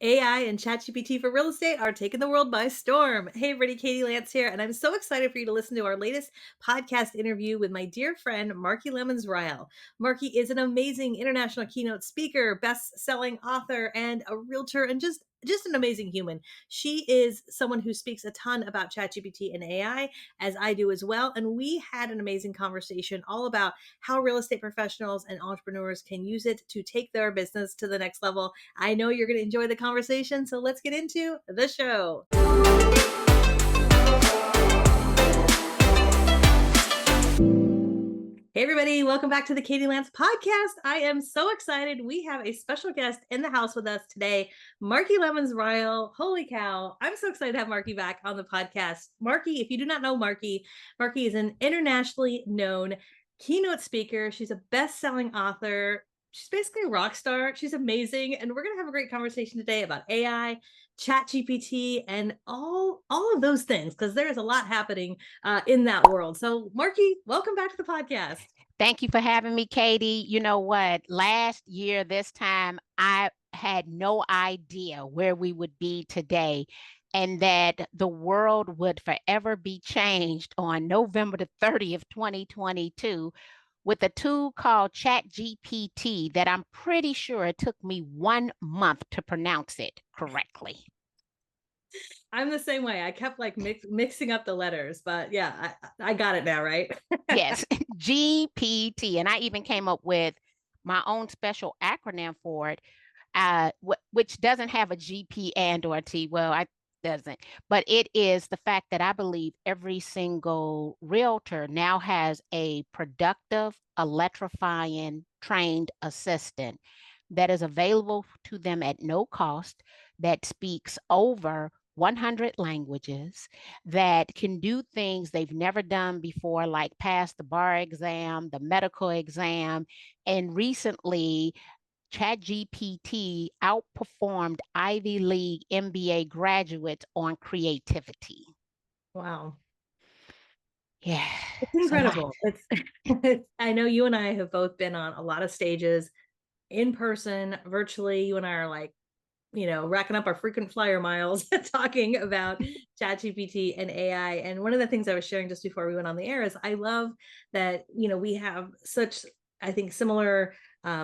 AI and ChatGPT for real estate are taking the world by storm. Hey, everybody, Katie Lance here, and I'm so excited for you to listen to our latest podcast interview with my dear friend, Marki Lemons-Ryhal. Marki is an amazing international keynote speaker, best-selling author, and a realtor, and just an amazing human. She is someone who speaks a ton about ChatGPT and AI, as I do as well. And we had an amazing conversation all about how real estate professionals and entrepreneurs can use it to take their business to the next level. I know you're going to enjoy the conversation, so let's get into the show. Hey, everybody, welcome back to the Katie Lance podcast. I am so excited. We have a special guest in the house with us today, Marki Lemons-Ryhal. Holy cow. I'm so excited to have Marki back on the podcast. Marki, if you do not know Marki is an internationally known keynote speaker. She's a best-selling author. She's basically a rock star. She's amazing. And we're going to have a great conversation today about AI, ChatGPT, and all of those things, because there is a lot happening in that world. So, Marki, welcome back to the podcast. Thank you for having me, Katie. You know what? Last year, this time, I had no idea where we would be today and that the world would forever be changed on November the 30th, 2022, with a tool called ChatGPT that I'm pretty sure it took me 1 month to pronounce it correctly. I'm the same way. I kept like mixing up the letters, but yeah, I got it now, right? Yes, GPT. And I even came up with my own special acronym for it, which doesn't have a GP and or T. Well, I doesn't, but it is the fact that I believe every single realtor now has a productive, electrifying, trained assistant that is available to them at no cost, that speaks over 100 languages, that can do things they've never done before, like pass the bar exam, the medical exam, and recently ChatGPT outperformed Ivy League MBA graduates on creativity. Wow. Yeah. It's incredible. I know you and I have both been on a lot of stages in person, virtually. You and I are like, racking up our frequent flyer miles talking about ChatGPT and AI. And one of the things I was sharing just before we went on the air is I love that, we have such, I think, similar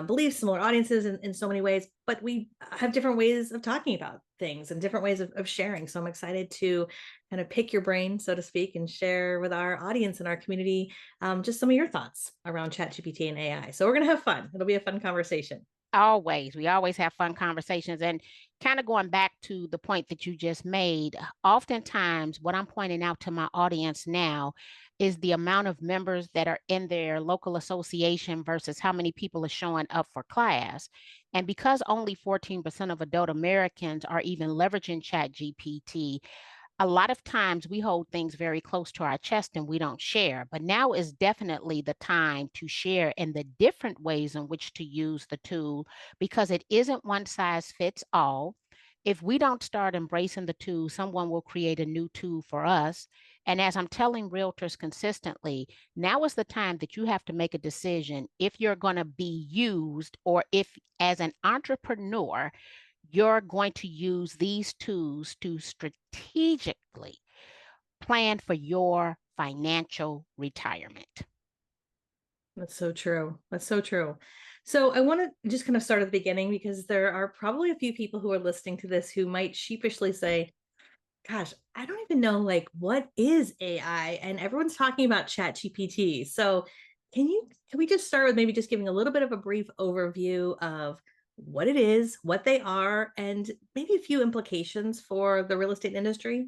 beliefs, similar audiences in so many ways, but we have different ways of talking about things and different ways of sharing. So I'm excited to kind of pick your brain, so to speak, and share with our audience and our community just some of your thoughts around ChatGPT and AI. So we're going to have fun. It'll be a fun conversation. Always. We always have fun conversations. And kind of going back to the point that you just made, oftentimes what I'm pointing out to my audience now is the amount of members that are in their local association versus how many people are showing up for class. And because only 14% of adult Americans are even leveraging ChatGPT, a lot of times we hold things very close to our chest and we don't share. But now is definitely the time to share in the different ways in which to use the tool, because it isn't one size fits all. If we don't start embracing the tool, someone will create a new tool for us. And as I'm telling realtors consistently, now is the time that you have to make a decision if you're going to be used, or if, as an entrepreneur, you're going to use these tools to strategically plan for your financial retirement. That's so true. That's so true. So I want to just kind of start at the beginning, because there are probably a few people who are listening to this who might sheepishly say, gosh, I don't even know, like, what is AI? And everyone's talking about ChatGPT. So can we just start with maybe just giving a little bit of a brief overview of what it is, what they are, and maybe a few implications for the real estate industry?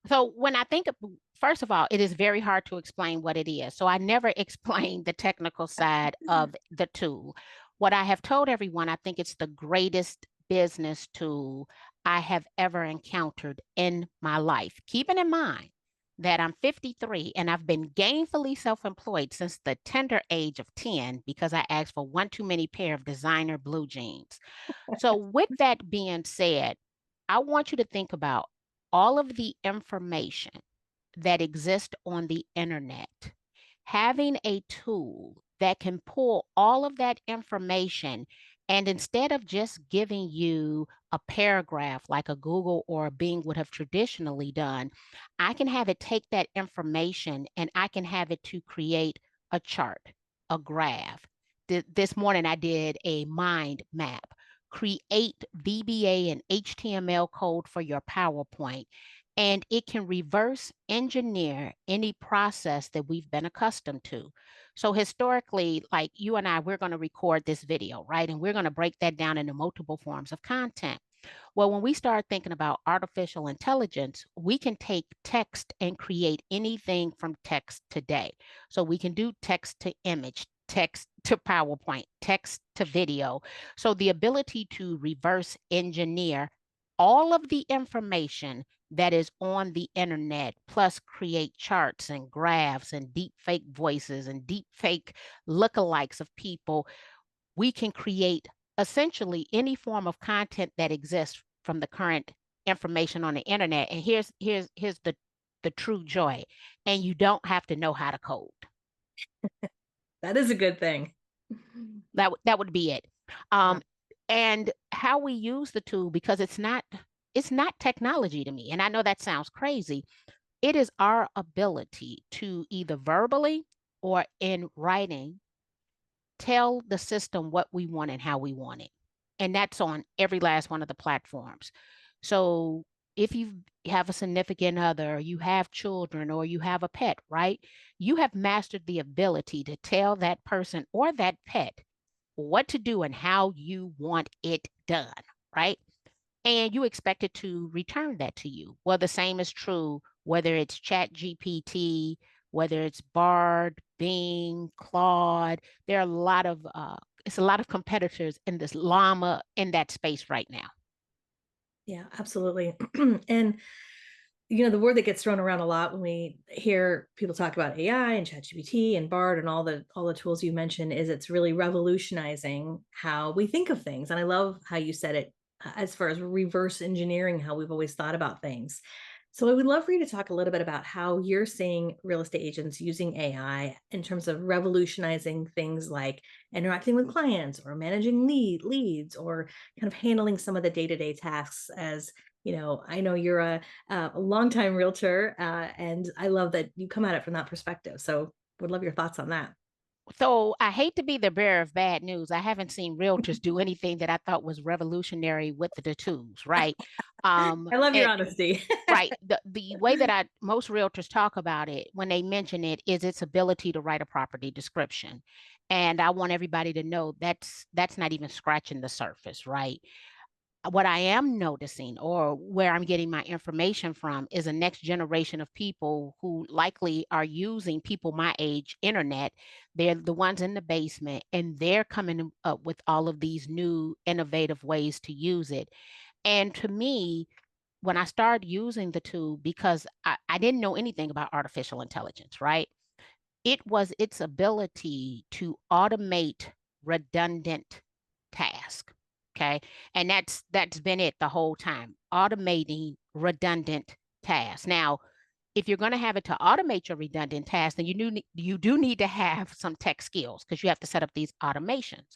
So when I think of, first of all, it is very hard to explain what it is. So I never explain the technical side of the tool. What I have told everyone, I think it's the greatest business tool I have ever encountered in my life. Keeping in mind that I'm 53 and I've been gainfully self-employed since the tender age of 10, because I asked for one too many pair of designer blue jeans. So with that being said, I want you to think about all of the information that exists on the internet. Having a tool that can pull all of that information And instead of just giving you a paragraph like a Google or a Bing would have traditionally done, I can have it take that information and I can have it to create a chart, a graph. This morning I did a mind map. Create VBA and HTML code for your PowerPoint. And it can reverse engineer any process that we've been accustomed to. So historically, like you and I, we're going to record this video, right? And we're going to break that down into multiple forms of content. Well, when we start thinking about artificial intelligence, we can take text and create anything from text today. So we can do text to image, text to PowerPoint, text to video. So the ability to reverse engineer all of the information that is on the internet, plus create charts and graphs and deep fake voices and deep fake lookalikes of people, we can create essentially any form of content that exists from the current information on the internet. And here's the true joy. And you don't have to know how to code. That is a good thing. That would be it. Yeah. And how we use the tool, because it's not technology to me. And I know that sounds crazy. It is our ability to either verbally or in writing tell the system what we want and how we want it. And that's on every last one of the platforms. So if you have a significant other, you have children, or you have a pet, right? You have mastered the ability to tell that person or that pet what to do and how you want it done, right? And you expect it to return that to you. Well, the same is true whether it's ChatGPT, whether it's Bard, Bing, Claude. There are a lot of it's a lot of competitors in this llama in that space right now. Yeah, absolutely. And the word that gets thrown around a lot when we hear people talk about AI and ChatGPT and Bard and all the tools you mentioned is it's really revolutionizing how we think of things. And I love how you said it as far as reverse engineering how we've always thought about things. So I would love for you to talk a little bit about how you're seeing real estate agents using AI in terms of revolutionizing things like interacting with clients or managing leads or kind of handling some of the day-to-day tasks as I know you're a longtime realtor, and I love that you come at it from that perspective. So would love your thoughts on that. So I hate to be the bearer of bad news. I haven't seen realtors do anything that I thought was revolutionary with the tools, right? I love your And honesty. right. The way that most realtors talk about it when they mention it is its ability to write a property description. And I want everybody to know that's not even scratching the surface, right? What I am noticing or where I'm getting my information from is a next generation of people who likely are using people my age internet. They're the ones in the basement and they're coming up with all of these new innovative ways to use it. And to me, when I started using the tool, because I didn't know anything about artificial intelligence, right? It was its ability to automate redundant tasks. Okay. And that's been it the whole time, automating redundant tasks. Now, if you're going to have it to automate your redundant tasks, then you do need to have some tech skills because you have to set up these automations.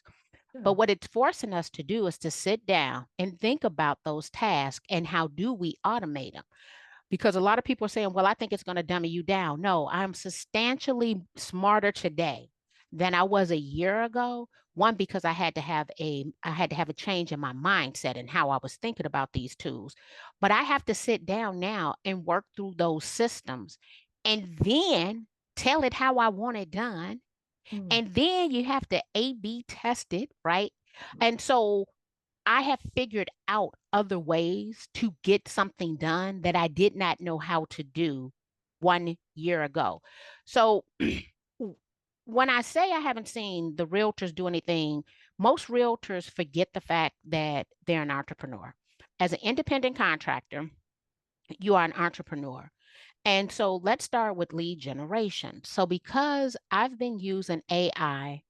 But Sure. what it's forcing us to do is to sit down and think about those tasks and how do we automate them? Because a lot of people are saying, well, I think it's going to dummy you down. No, I'm substantially smarter today than I was a year ago. One, because I had to have a change in my mindset and how I was thinking about these tools. But I have to sit down now and work through those systems and then tell it how I want it done. Mm. And then you have to A/B test it, right? And so I have figured out other ways to get something done that I did not know how to do 1 year ago. So when I say I haven't seen the realtors do anything, most realtors forget the fact that they're an entrepreneur. As an independent contractor, you are an entrepreneur. And so let's start with lead generation. So because I've been using AI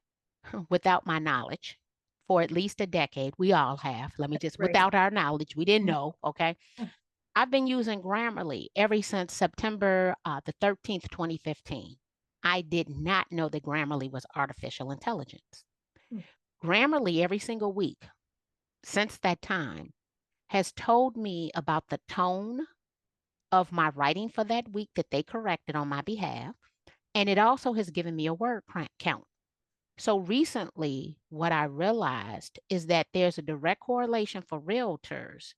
without my knowledge for at least a decade. We all have. Let me just, Right. without our knowledge, we didn't know. Okay. I've been using Grammarly ever since September the 13th, 2015. I did not know that Grammarly was artificial intelligence. Grammarly every single week since that time has told me about the tone of my writing for that week that they corrected on my behalf. And it also has given me a word count. So recently, what I realized is that there's a direct correlation for realtors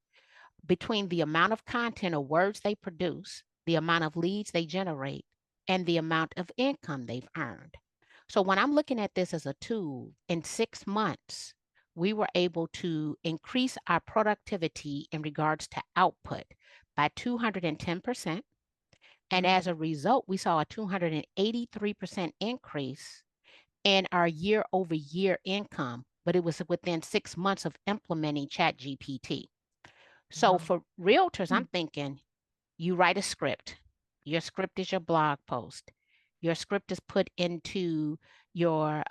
between the amount of content or words they produce, the amount of leads they generate, and the amount of income they've earned. So when I'm looking at this as a tool, in 6 months, we were able to increase our productivity in regards to output by 210%. And Wow. as a result, we saw a 283% increase in our year over year income, but it was within 6 months of implementing ChatGPT. So Wow. for realtors, Hmm. I'm thinking you write a script. Your script is your blog post. Your script is put into your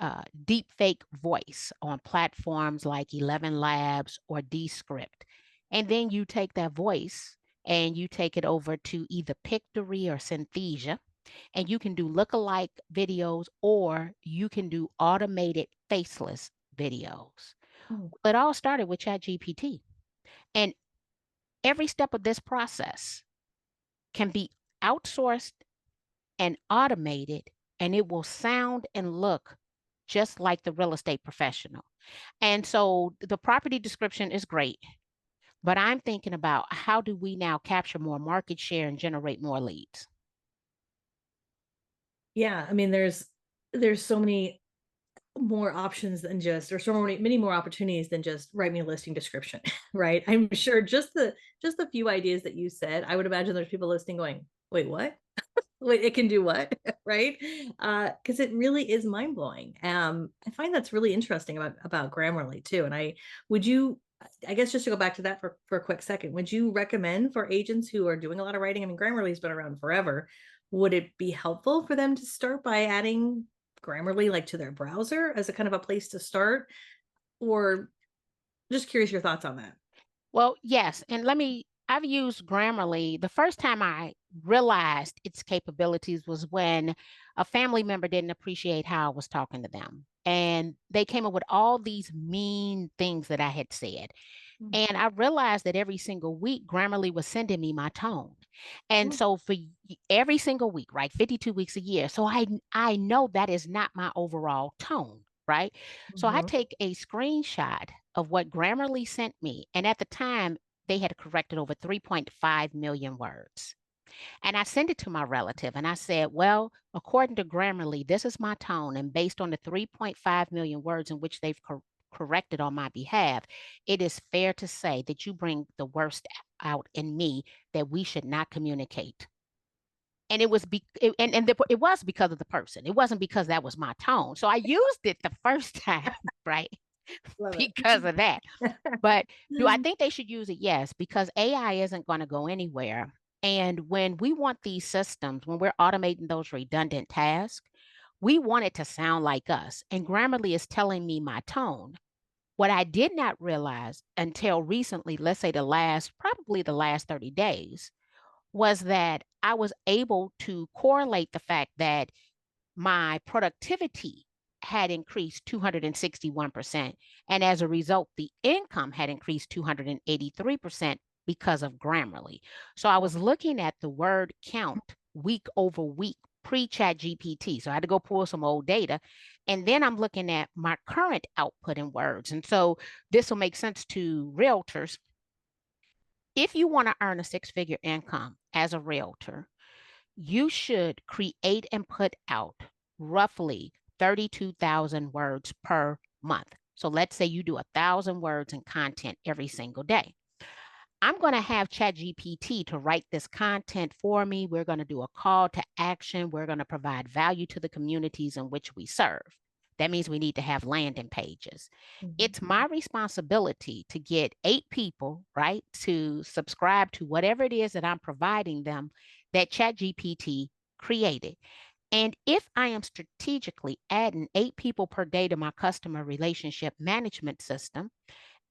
deep fake voice on platforms like 11 Labs or Descript. And then you take that voice and you take it over to either Pictory or Synthesia, and you can do lookalike videos or you can do automated faceless videos. Hmm. It all started with ChatGPT. And every step of this process can be outsourced and automated, and it will sound and look just like the real estate professional. And so the property description is great, but I'm thinking about how do we now capture more market share and generate more leads? Yeah, I mean, there's so many more options than just, or so many more opportunities than just write me a listing description, right? I'm sure just the few ideas that you said, I would imagine there's people listening going, wait, what? Wait, it can do what? Right? Because it really is mind blowing. I find that's really interesting about Grammarly too. And would you, I guess just to go back to that for a quick second, would you recommend for agents who are doing a lot of writing? I mean, Grammarly's been around forever. Would it be helpful for them to start by adding Grammarly like to their browser as a kind of a place to start? Or just curious your thoughts on that. Well, yes. And I've used Grammarly. The first time I realized its capabilities was when a family member didn't appreciate how I was talking to them. And they came up with all these mean things that I had said. Mm. And I realized that every single week, Grammarly was sending me my tone. And Mm. so for every single week, right, 52 weeks a year. So I know that is not my overall tone, right? So I Mhm. take a screenshot of what Grammarly sent me. And at the time, they had corrected over 3.5 million words. And I sent it to my relative and I said, well, according to Grammarly, this is my tone. And based on the 3.5 million words in which they've corrected on my behalf, it is fair to say that you bring the worst out in me that we should not communicate. And it was it was because of the person. It wasn't because that was my tone. So I used it the first time, right? Love Because of that. it. But do I think they should use it? Yes, because AI isn't going to go anywhere. And when we want these systems, when we're automating those redundant tasks, we want it to sound like us. And Grammarly is telling me my tone. What I did not realize until recently, let's say probably the last 30 days, was that I was able to correlate the fact that my productivity had increased 261%. And as a result, the income had increased 283% because of Grammarly. So I was looking at the word count week over week pre Chat GPT. So I had to go pull some old data. And then I'm looking at my current output in words. And so this will make sense to realtors. If you want to earn a six-figure income as a realtor, you should create and put out roughly 32,000 words per month. So let's say you do 1,000 words in content every single day. I'm going to have ChatGPT to write this content for me. We're going to do a call to action. We're going to provide value to the communities in which we serve. That means we need to have landing pages. Mhm. It's my responsibility to get 8 people, right, to subscribe to whatever it is that I'm providing them that ChatGPT created. And if I am strategically adding 8 people per day to my customer relationship management system,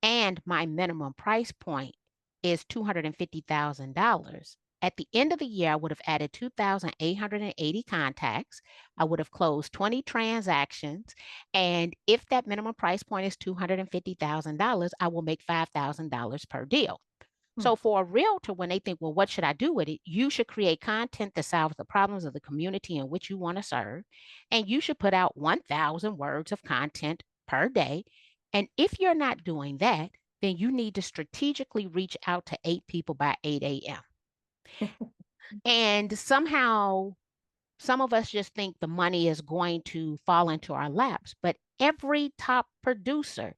and my minimum price point is $250,000, at the end of the year, I would have added 2,880 contacts. I would have closed 20 transactions. And if that minimum price point is $250,000, I will make $5,000 per deal. Hmm. So for a realtor, when they think, well, what should I do with it? You should create content that solves the problems of the community in which you want to serve. And you should put out 1,000 words of content per day. And if you're not doing that, then you need to strategically reach out to 8 people by 8 a.m. And somehow, some of us just think the money is going to fall into our laps, but every top producer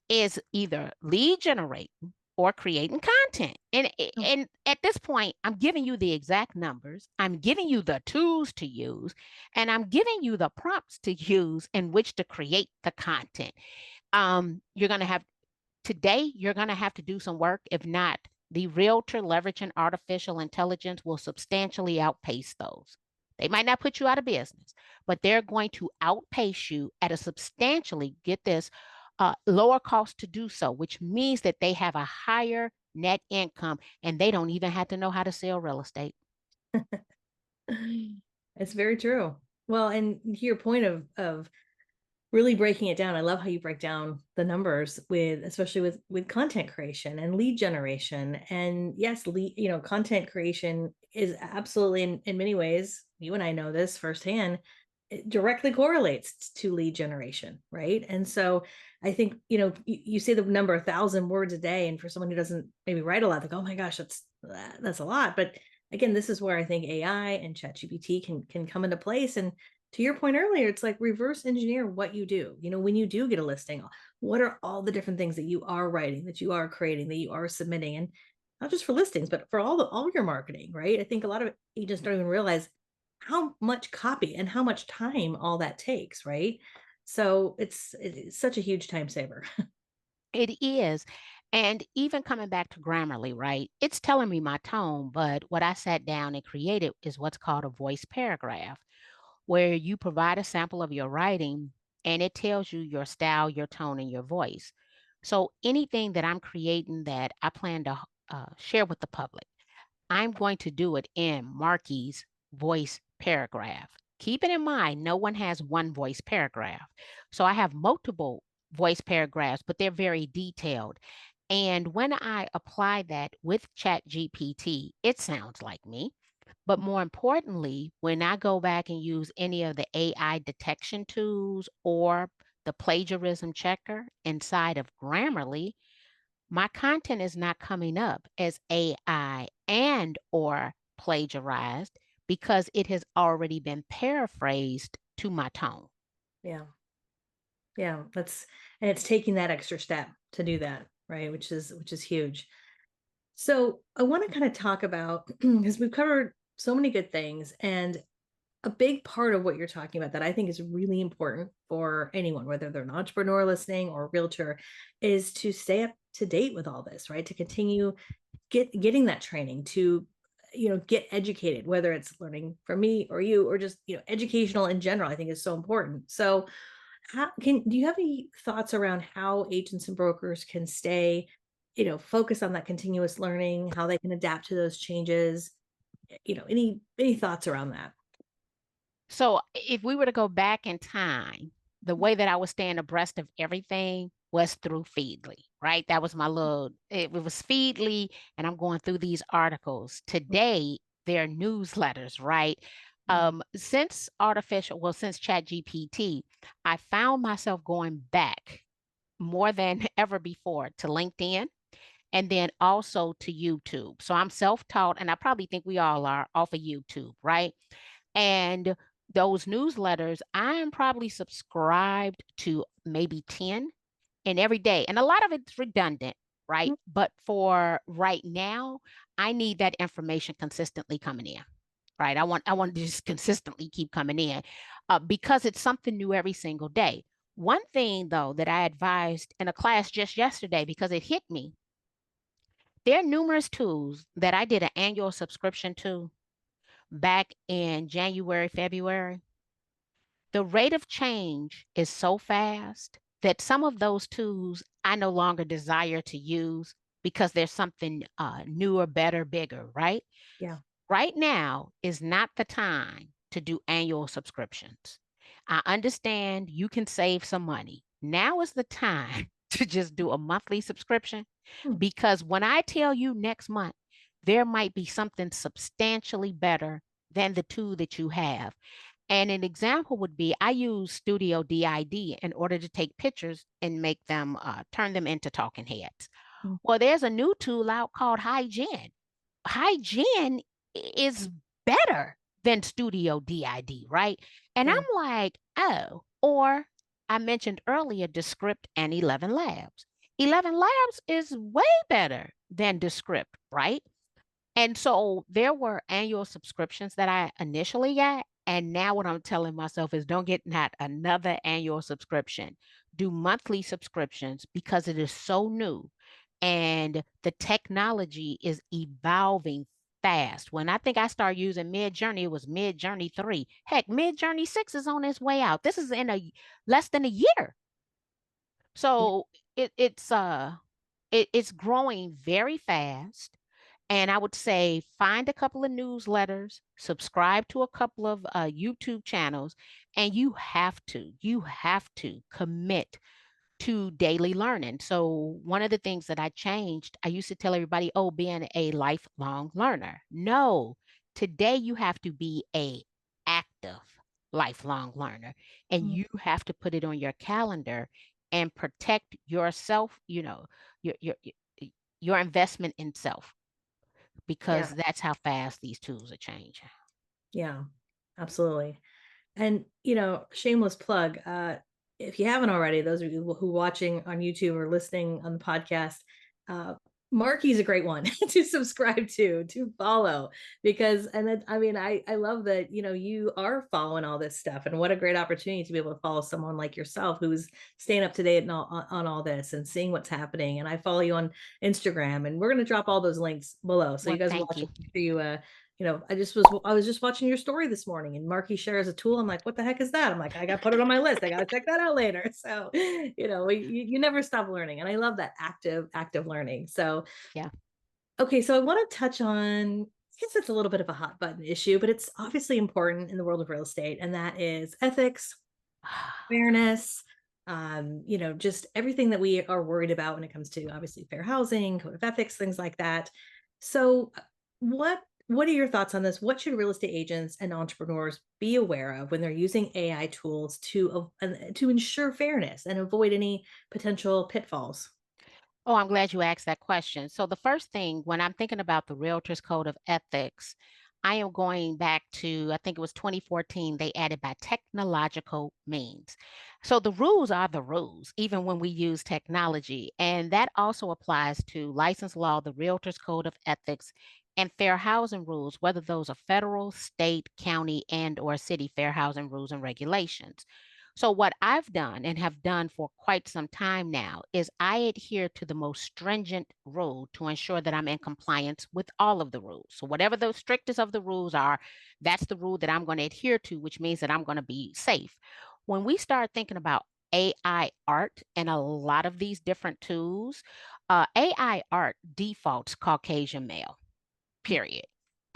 is either lead generating or creating content. Oh. And at this point, I'm giving you the exact numbers. I'm giving you the tools to use, and I'm giving you the prompts to use in which to create the content. You're going to have Today, you're going to have to do some work. If not, the realtor leveraging artificial intelligence will substantially outpace those. They might not put you out of business, but they're going to outpace you at a substantially, get this, lower cost to do so, which means that they have a higher net income and they don't even have to know how to sell real estate. It's very true. Well, and to your point of really breaking it down, I love how you break down the numbers with, especially with content creation and lead generation. And yes, content creation is absolutely in many ways, you and I know this firsthand, it directly correlates to lead generation, right? And so I think, you say the number 1,000 words a day, and for someone who doesn't maybe write a lot, they go, oh my gosh, that's a lot. But again, this is where I think AI and ChatGPT can come into place. And to your point earlier, it's like reverse engineer what you do. When you do get a listing, what are all the different things that you are writing, that you are creating, that you are submitting, and not just for listings, but for all your marketing, right? I think a lot of agents don't even realize how much copy and how much time all that takes, right? So it's such a huge time saver. It is. And even coming back to Grammarly, right? It's telling me my tone, but what I sat down and created is what's called a voice paragraph, where you provide a sample of your writing and it tells you your style, your tone, and your voice. So anything that I'm creating that I plan to share with the public, I'm going to do it in Marki's voice paragraph. Keep it in mind, no one has one voice paragraph. So I have multiple voice paragraphs, but they're very detailed. And when I apply that with ChatGPT, it sounds like me. But more importantly, when I go back and use any of the AI detection tools or the plagiarism checker inside of Grammarly, my content is not coming up as AI and or plagiarized because it has already been paraphrased to my tone. Yeah. Yeah. And it's taking that extra step to do that, right? Which is huge. So I want to kind of talk about, because we've covered so many good things, and a big part of what you're talking about that I think is really important for anyone, whether they're an entrepreneur listening or a realtor, is to stay up to date with all this, right? To continue getting that training, to get educated, whether it's learning from me or you, or just educational in general, I think is so important. So do you have any thoughts around how agents and brokers can stay focus on that continuous learning, how they can adapt to those changes? Any thoughts around that? So if we were to go back in time, the way that I was staying abreast of everything was through Feedly, right? That was it was Feedly, and I'm going through these articles. Today, they're newsletters, right? Since ChatGPT, I found myself going back more than ever before to LinkedIn and then also to YouTube. So I'm self-taught, and I probably think we all are off of YouTube, right? And those newsletters, I am probably subscribed to maybe 10 and every day. And a lot of it's redundant, right? But for right now, I need that information consistently coming in, right? I want to just consistently keep coming in because it's something new every single day. One thing though that I advised in a class just yesterday because it hit me, there are numerous tools that I did an annual subscription to back in January, February. The rate of change is so fast that some of those tools I no longer desire to use. because there's something newer, better, bigger, right? Yeah. Right now is not the time to do annual subscriptions. I understand you can save some money. Now is the time to just do a monthly subscription, Hmm. because when I tell you next month, there might be something substantially better than the two that you have. And an example would be I use Studio DID in order to take pictures and make them, turn them into talking heads. Hmm. Well, there's a new tool out called Hygiene is better than Studio DID, right? And Yeah. I'm like, oh, or I mentioned earlier Descript and 11 Labs. 11 Labs is way better than Descript, right? And so there were annual subscriptions that I initially got. And now what I'm telling myself is don't get not another annual subscription. Do monthly subscriptions because it is so new and the technology is evolving fast. When I think I started using Mid Journey, it was Mid Journey 3. Heck, Mid Journey 6 is on its way out. This is in a less than a year. Yeah. So it's growing very fast. And I would say find a couple of newsletters, subscribe to a couple of YouTube channels, and you have to commit to daily learning. So one of the things that I changed, I used to tell everybody, oh, being a lifelong learner. No, today you have to be a active lifelong learner, and Hmm. you have to put it on your calendar and protect yourself, your investment in self, because Yeah. that's how fast these tools are changing. Yeah. Absolutely. And shameless plug, if you haven't already, those of you who are watching on YouTube or listening on the podcast, uh Marki's a great one to subscribe to follow, because and then I mean I love that you are following all this stuff, and what a great opportunity to be able to follow someone like yourself who's staying up to date on all this and seeing what's happening. And I follow you on Instagram, and we're going to drop all those links below so you Well, guys thank watch you. it. Make sure you I was just watching your story this morning, and Marky shares a tool. I'm like, what the heck is that? I'm like, I got to put it on my list. I got to check that out later. So, you never stop learning. And I love that active learning. So, Yeah. okay. So I want to touch on, I guess it's a little bit of a hot button issue, but it's obviously important in the world of real estate. And that is ethics, fairness, just everything that we are worried about when it comes to obviously fair housing, code of ethics, things like that. So, what are your thoughts on this? What should real estate agents and entrepreneurs be aware of when they're using AI tools to ensure fairness and avoid any potential pitfalls? Oh, I'm glad you asked that question. So, the first thing when I'm thinking about the Realtors Code of Ethics, I am going back to, I think it was 2014, they added by technological means. So, the rules are the rules, even when we use technology. And that also applies to license law, the Realtors Code of Ethics, and fair housing rules, whether those are federal, state, county, and or city fair housing rules and regulations. So, what I've done and have done for quite some time now is I adhere to the most stringent rule to ensure that I'm in compliance with all of the rules. So, whatever the strictest of the rules are, that's the rule that I'm going to adhere to, which means that I'm going to be safe. When we start thinking about AI art and a lot of these different tools, AI art defaults Caucasian male, period.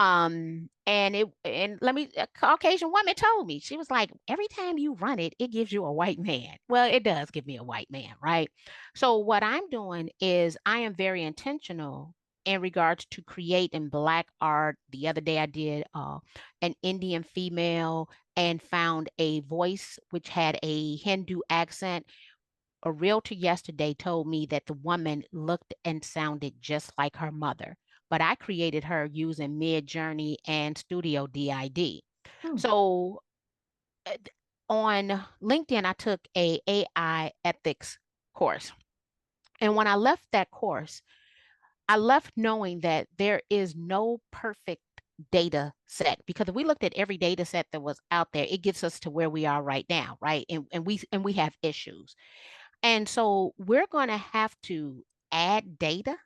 And let me, a Caucasian woman told me, she was like, every time you run it, it gives you a white man. Well, it does give me a white man, right? So what I'm doing is I am very intentional in regards to creating Black art. The other day I did an Indian female and found a voice which had a Hindu accent. A realtor yesterday told me that the woman looked and sounded just like her mother, but I created her using Midjourney and Studio DID. Hmm. So on LinkedIn, I took a AI ethics course. And when I left that course, I left knowing that there is no perfect data set, because if we looked at every data set that was out there, it gets us to where we are right now, right? And we have issues. And so we're going to have to add data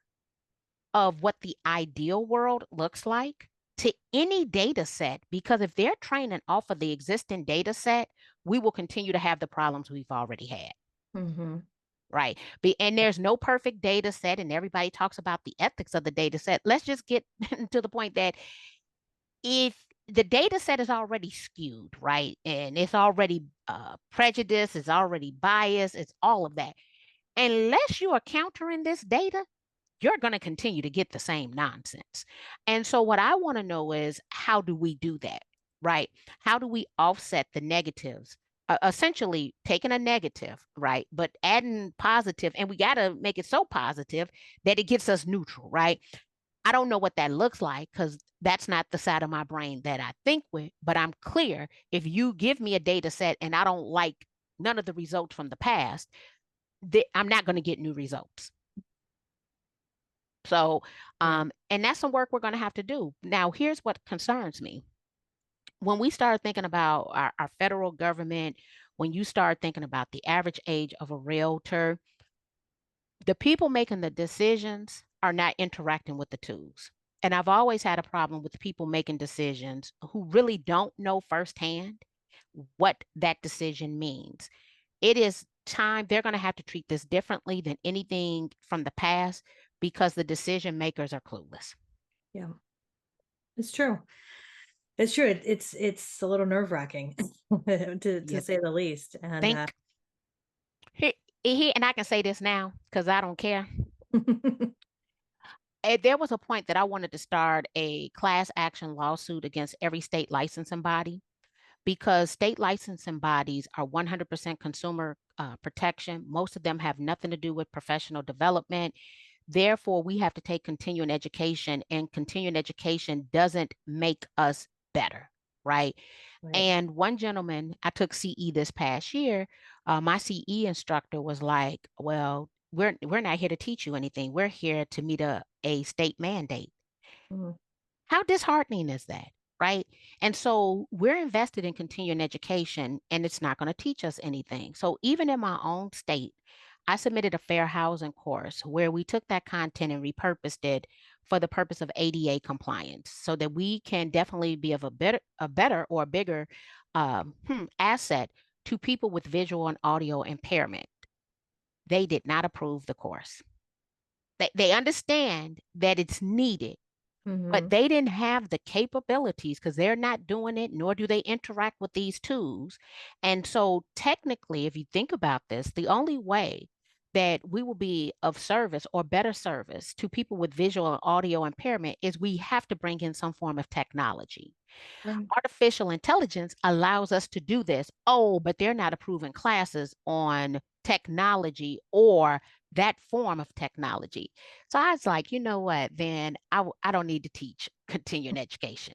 of what the ideal world looks like to any data set, because if they're training off of the existing data set, we will continue to have the problems we've already had. Hmm. right? And there's no perfect data set, and everybody talks about the ethics of the data set. Let's just get to the point that if the data set is already skewed, right, and it's already prejudiced, it's already biased, it's all of that. Unless you are countering this data, you're going to continue to get the same nonsense. And so, what I want to know is how do we do that, right? How do we offset the negatives? Essentially, taking a negative, right, but adding positive, and we got to make it so positive that it gets us neutral, right? I don't know what that looks like because that's not the side of my brain that I think with, but I'm clear if you give me a data set and I don't like none of the results from the past, I'm not going to get new results. So, Yeah. and that's some work we're going to have to do. Now, here's what concerns me. When we start thinking about our federal government, when you start thinking about the average age of a realtor, the people making the decisions are not interacting with the tools. And I've always had a problem with people making decisions who really don't know firsthand what that decision means. It is time they're going to have to treat this differently than anything from the past because the decision makers are clueless. Yeah. It's true. It's true. It's a little nerve-wracking to You say the least. And think and I can say this now because I don't care. There was a point that I wanted to start a class action lawsuit against every state licensing body because state licensing bodies are 100% consumer protection. Most of them have nothing to do with professional development. Therefore, we have to take continuing education, and continuing education doesn't make us better, right? right. And one gentleman, I took CE this past year. My CE instructor was like, "Well, we're not here to teach you anything. We're here to meet a state mandate." Mhm. How disheartening is that? Right. And so we're invested in continuing education and it's not going to teach us anything. So even in my own state, I submitted a fair housing course where we took that content and repurposed it for the purpose of ADA compliance so that we can definitely be of a better or a bigger asset to people with visual and audio impairment. They did not approve the course. They understand that it's needed, but Mhm. they didn't have the capabilities because they're not doing it, nor do they interact with these tools. And so, technically, if you think about this, the only way that we will be of service or better service to people with visual and audio impairment is we have to bring in some form of technology. Right. Artificial intelligence allows us to do this. Oh, but they're not approving classes on technology or that form of technology. So I was like, you know what? Then I don't need to teach continuing education.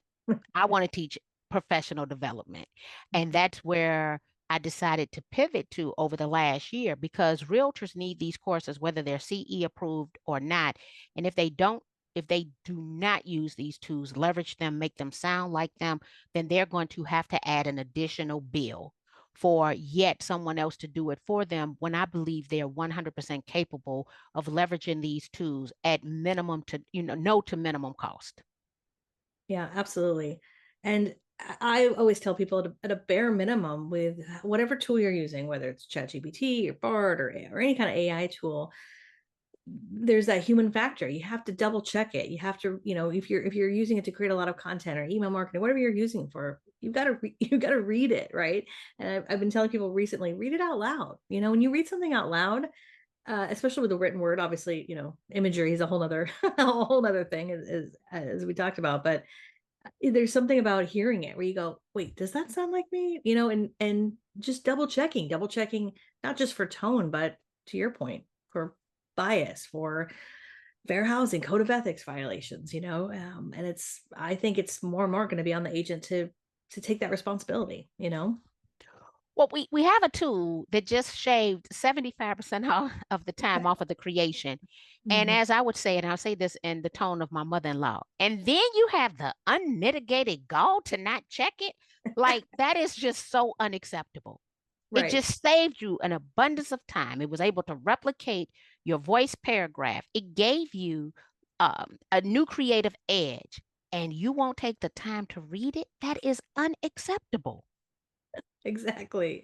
I want to teach professional development. And that's where I decided to pivot to over the last year because realtors need these courses, whether they're CE approved or not. And if they do not use these tools, leverage them, make them sound like them, then they're going to have to add an additional bill for yet someone else to do it for them when I believe they're 100% capable of leveraging these tools at minimum to, no to minimum cost. Yeah, absolutely. And I always tell people at a bare minimum with whatever tool you're using, whether it's ChatGPT or Bard or any kind of AI tool, there's that human factor. You have to double check it. You have to, if you're using it to create a lot of content or email marketing, whatever you're using for, you've got to read it, right? And I've been telling people recently, read it out loud. When you read something out loud, especially with the written word, obviously, imagery is a whole other a whole other thing as we talked about, but there's something about hearing it where you go, wait, does that sound like me? And just double checking, not just for tone, but to your point, for bias, for fair housing, code of ethics violations, and I think it's more and more going to be on the agent to take that responsibility. Well, we have a tool that just shaved 75% of the time off of the creation. And Mhm. as I would say, and I'll say this in the tone of my mother-in-law, and then you have the unmitigated gall to not check it. Like that is just so unacceptable. It Right. just saved you an abundance of time. It was able to replicate your voice paragraph. It gave you a new creative edge, and you won't take the time to read it. That is unacceptable. Exactly.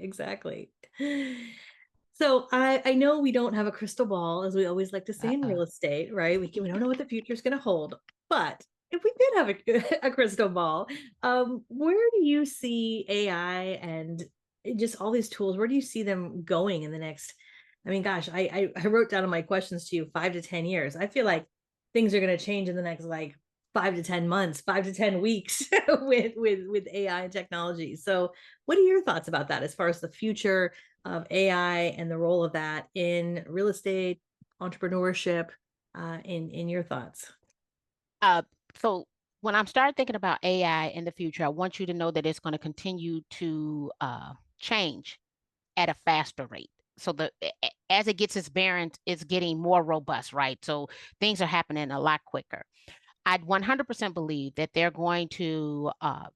So I know we don't have a crystal ball, as we always like to say in Uh-uh. real estate, right? We don't know what the future is going to hold. But if we did have a, a crystal ball, where do you see AI and just all these tools? Where do you see them going in the next? I mean, gosh, I wrote down in my questions to you 5 to 10 years. I feel like things are going to change in the next like 5 to 10 months, 5 to 10 weeks with AI and technology. So, what are your thoughts about that as far as the future of AI and the role of that in real estate, entrepreneurship, in your thoughts? Uh, so when I'm start thinking about AI in the future, I want you to know that it's going to continue to change at a faster rate. So as it gets its bearings, it's getting more robust, right? So things are happening a lot quicker. I'd 100% believe that they're going to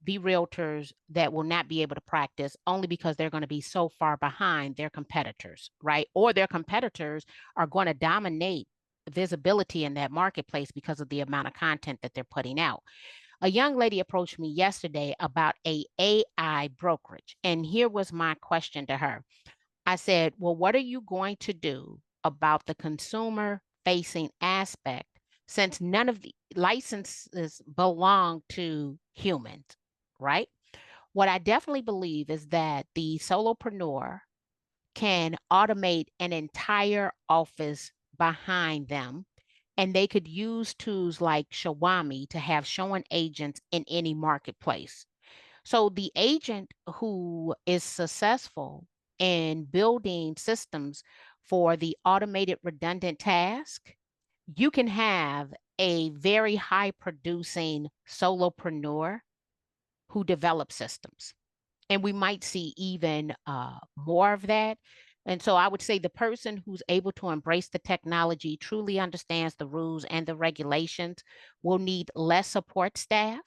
be realtors that will not be able to practice only because they're going to be so far behind their competitors, right? Or their competitors are going to dominate visibility in that marketplace because of the amount of content that they're putting out. A young lady approached me yesterday about a AI brokerage, and here was my question to her. I said, well, what are you going to do about the consumer facing aspect since none of the licenses belong to humans, right? What I definitely believe is that the solopreneur can automate an entire office behind them, and they could use tools like Shawami to have showing agents in any marketplace. So the agent who is successful in building systems for the automated redundant task, you can have a very high producing solopreneur who develops systems. And we might see even more of that. And so I would say the person who's able to embrace the technology, truly understands the rules and the regulations, will need less support staff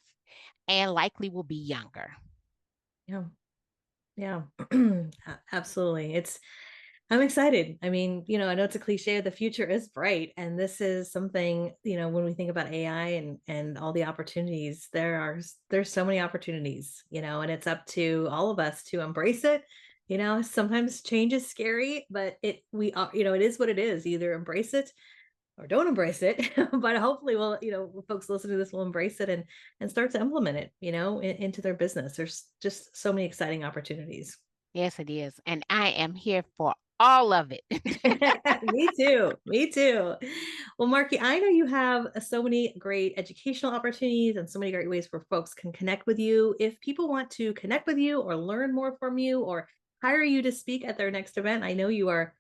and likely will be younger. Yeah, yeah, absolutely. I'm excited. I mean, I know it's a cliche, the future is bright. And this is something, when we think about AI and all the opportunities, there's so many opportunities, and it's up to all of us to embrace it. Sometimes change is scary, but it is what it is. Either embrace it or don't embrace it. But hopefully folks listening to this will embrace it and start to implement it, into their business. There's just so many exciting opportunities. Yes, it is. And I am here for all of it. Me too. Me too. Well, Marky, I know you have so many great educational opportunities and so many great ways where folks can connect with you. If people want to connect with you or learn more from you or hire you to speak at their next event, I know you are.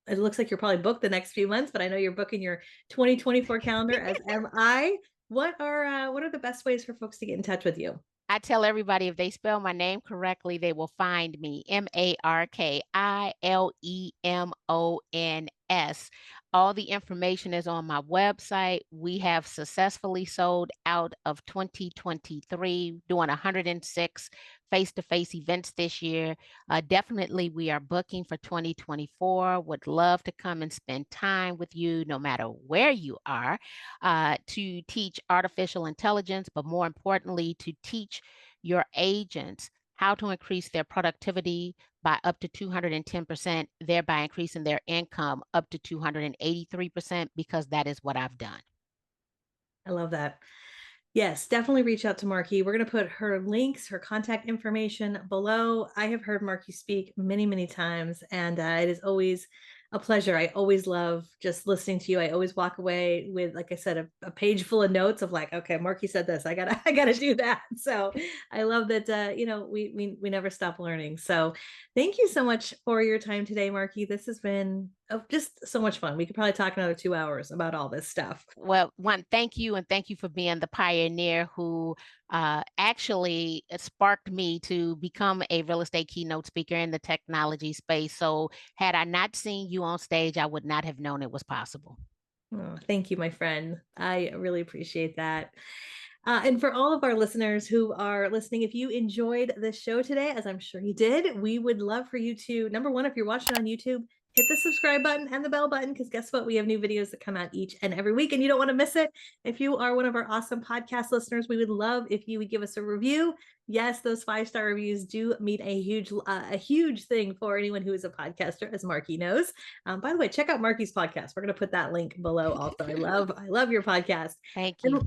It looks like you're probably booked the next few months, but I know you're booking your 2024 calendar, as am I. What are the best ways for folks to get in touch with you? I tell everybody if they spell my name correctly, they will find me. Markilemons. All the information is on my website. We have successfully sold out of 2023, doing 106 face-to-face events this year. Definitely, we are booking for 2024. Would love to come and spend time with you, no matter where you are, to teach artificial intelligence, but more importantly, to teach your agents how to increase their productivity by up to 210%, thereby increasing their income up to 283%, because that is what I've done. I love that. Yes, definitely reach out to Marky. We're going to put her links, her contact information below. I have heard Marky speak many, many times, and it is always a pleasure. I always love just listening to you. I always walk away with, like I said, a page full of notes of like, okay, Marky said this. I gotta do that. So I love that. We never stop learning. So thank you so much for your time today, Marky. This has been just so much fun. We could probably talk another 2 hours about all this stuff. Well, one, thank you, and thank you for being the pioneer who actually sparked me to become a real estate keynote speaker in the technology space. So, had I not seen you on stage, I would not have known it was possible. Oh, thank you, my friend. I really appreciate that. And for all of our listeners who are listening, if you enjoyed this show today, as I'm sure you did, we would love for you to, number one, if you're watching on YouTube, hit the subscribe button and the bell button, because guess what? We have new videos that come out each and every week, and you don't want to miss it. If you are one of our awesome podcast listeners, we would love if you would give us a review, Yes, those 5-star reviews do mean a huge thing for anyone who is a podcaster, as Marki knows. By the way, check out Marki's podcast. We're going to put that link below. Also, I love your podcast. Thank you.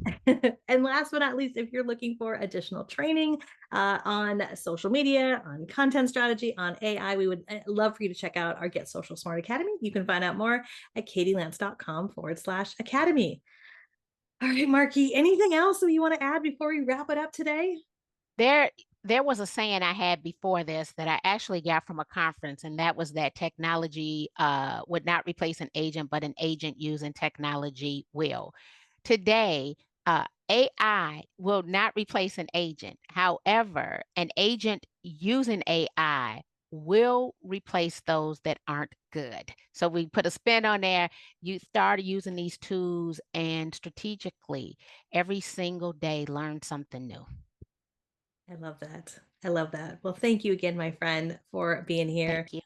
And last but not least, if you're looking for additional training on social media, on content strategy, on AI, we would love for you to check out our Get Social Smart Academy. You can find out more at katielance.com/academy. All right, Marki, anything else that you want to add before we wrap it up today? There there was a saying I had before this that I actually got from a conference, and that was that technology, would not replace an agent, but an agent using technology will. Today, AI will not replace an agent. However, an agent using AI will replace those that aren't good. So we put a spin on there. You start using these tools and strategically every single day learn something new. I love that. I love that. Well, thank you again, my friend, for being here. Thank you.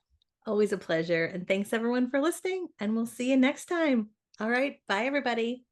Always a pleasure. And thanks everyone for listening. And we'll see you next time. All right. Bye, everybody.